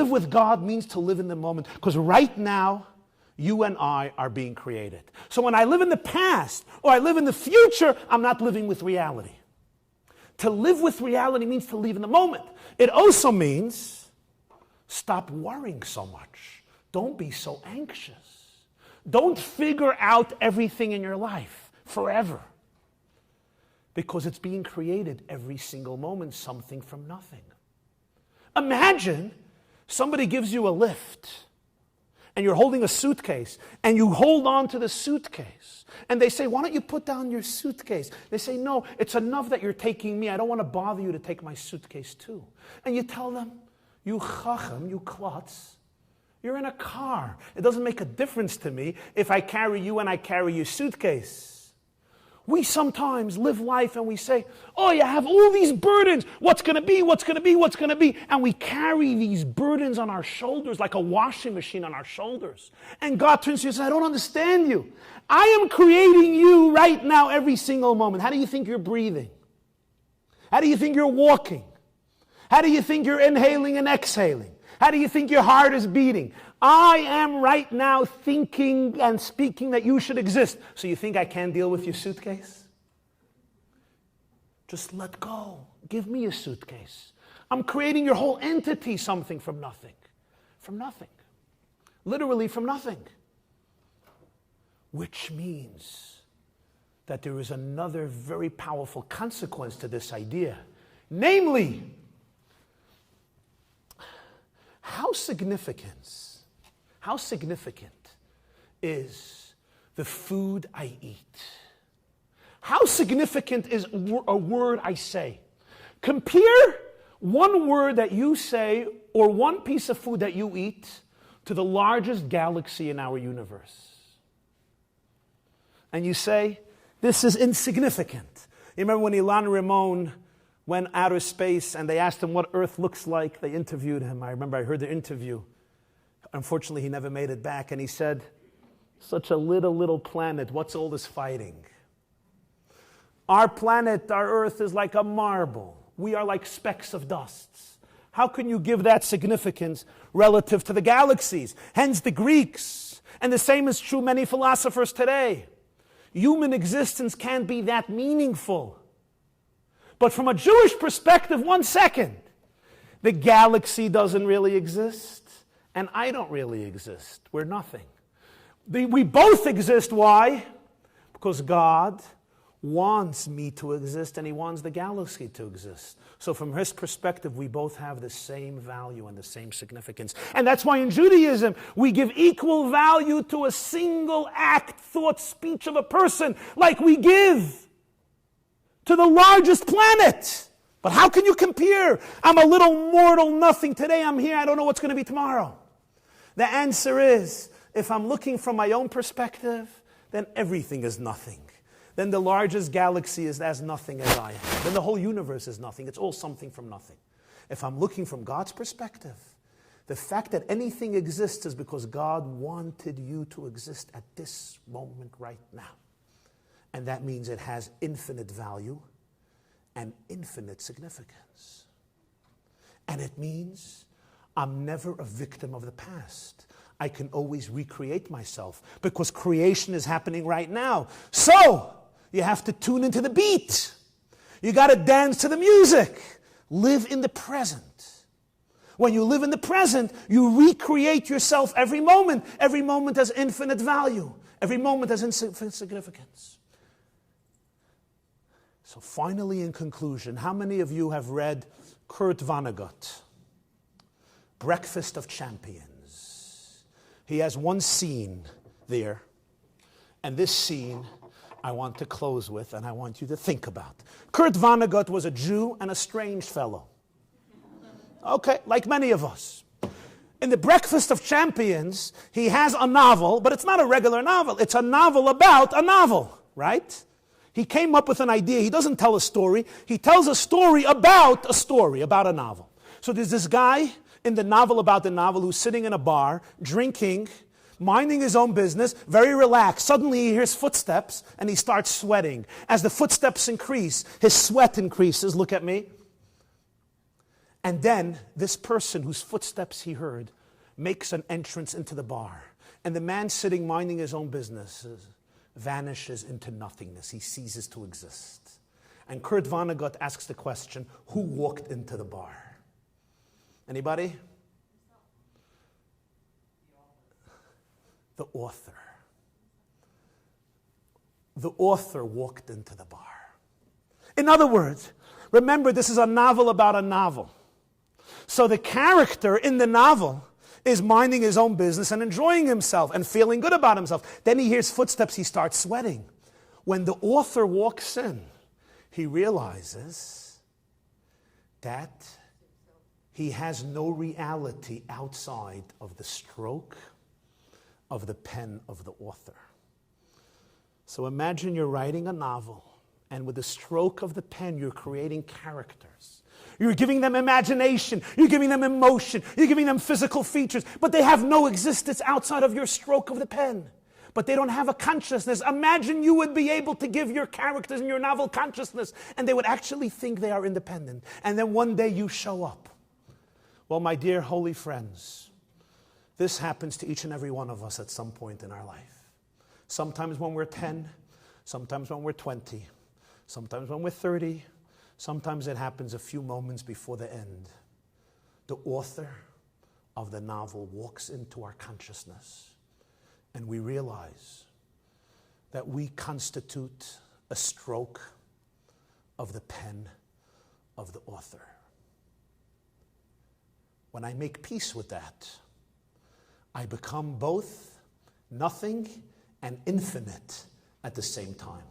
live with God means to live in the moment. Because right now, you and I are being created. So when I live in the past or I live in the future, I'm not living with reality. To live with reality means to live in the moment. It also means stop worrying so much. Don't be so anxious. Don't figure out everything in your life forever. Because it's being created every single moment, something from nothing. Imagine somebody gives you a lift and you're holding a suitcase and you hold on to the suitcase and they say, why don't you put down your suitcase? They say, no, it's enough that you're taking me. I don't want to bother you to take my suitcase too. And you tell them, you chacham, you klutz, you're in a car. It doesn't make a difference to me if I carry you and I carry your suitcase. We sometimes live life and we say, oh, you have all these burdens. What's going to be, what's going to be, what's going to be? And we carry these burdens on our shoulders like a washing machine on our shoulders. And God turns to you and says, I don't understand you. I am creating you right now every single moment. How do you think you're breathing? How do you think you're walking? How do you think you're inhaling and exhaling? How do you think your heart is beating? I am right now thinking and speaking that you should exist. So you think I can't deal with your suitcase? Just let go. Give me a suitcase. I'm creating your whole entity something from nothing. From nothing. Literally from nothing. Which means that there is another very powerful consequence to this idea. Namely, how significant is the food I eat? How significant is a word I say? Compare one word that you say or one piece of food that you eat to the largest galaxy in our universe. And you say, this is insignificant. You remember when Ilan Ramon went outer space and they asked him what Earth looks like? They interviewed him. I remember I heard the interview. Unfortunately, he never made it back. And he said, such a little planet. What's all this fighting? Our planet, our Earth, is like a marble. We are like specks of dust. How can you give that significance relative to the galaxies? Hence the Greeks. And the same is true many philosophers today. Human existence can't be that meaningful. But from a Jewish perspective, 1 second, the galaxy doesn't really exist, and I don't really exist. We're nothing. We both exist. Why? Because God wants me to exist, and He wants the galaxy to exist. So from His perspective, we both have the same value and the same significance. And that's why in Judaism, we give equal value to a single act, thought, speech of a person, like we give to the largest planet. But how can you compare? I'm a little mortal nothing. Today I'm here. I don't know what's going to be tomorrow. The answer is, if I'm looking from my own perspective, then everything is nothing. Then the largest galaxy is as nothing as I am. Then the whole universe is nothing. It's all something from nothing. If I'm looking from God's perspective, the fact that anything exists is because God wanted you to exist at this moment right now. And that means it has infinite value and infinite significance. And it means I'm never a victim of the past. I can always recreate myself because creation is happening right now. So, you have to tune into the beat. You got to dance to the music. Live in the present. When you live in the present, you recreate yourself every moment. Every moment has infinite value. Every moment has infinite significance. So finally, in conclusion, how many of you have read Kurt Vonnegut, Breakfast of Champions? He has one scene there, and this scene I want to close with, and I want you to think about. Kurt Vonnegut was a Jew and a strange fellow. Okay, like many of us. In the Breakfast of Champions, he has a novel, but it's not a regular novel. It's a novel about a novel, right? He came up with an idea. He doesn't tell a story. He tells a story, about a novel. So there's this guy in the novel about the novel who's sitting in a bar, drinking, minding his own business, very relaxed. Suddenly he hears footsteps and he starts sweating. As the footsteps increase, his sweat increases. Look at me. And then this person whose footsteps he heard makes an entrance into the bar. And the man sitting minding his own business vanishes into nothingness. He ceases to exist. And Kurt Vonnegut asks the question, who walked into the bar? Anybody? The author. The author walked into the bar. In other words, remember, this is a novel about a novel. So the character in the novel is minding his own business and enjoying himself and feeling good about himself. Then he hears footsteps, he starts sweating. When the author walks in, he realizes that he has no reality outside of the stroke of the pen of the author. So imagine you're writing a novel, and with the stroke of the pen, you're creating characters. You're giving them imagination. You're giving them emotion. You're giving them physical features. But they have no existence outside of your stroke of the pen. But they don't have a consciousness. Imagine you would be able to give your characters in your novel consciousness, and they would actually think they are independent. And then one day you show up. Well, my dear holy friends, this happens to each and every one of us at some point in our life. Sometimes when we're 10, sometimes when we're 20, sometimes when we're 30, sometimes it happens a few moments before the end. The author of the novel walks into our consciousness, and we realize that we constitute a stroke of the pen of the author. When I make peace with that, I become both nothing and infinite at the same time.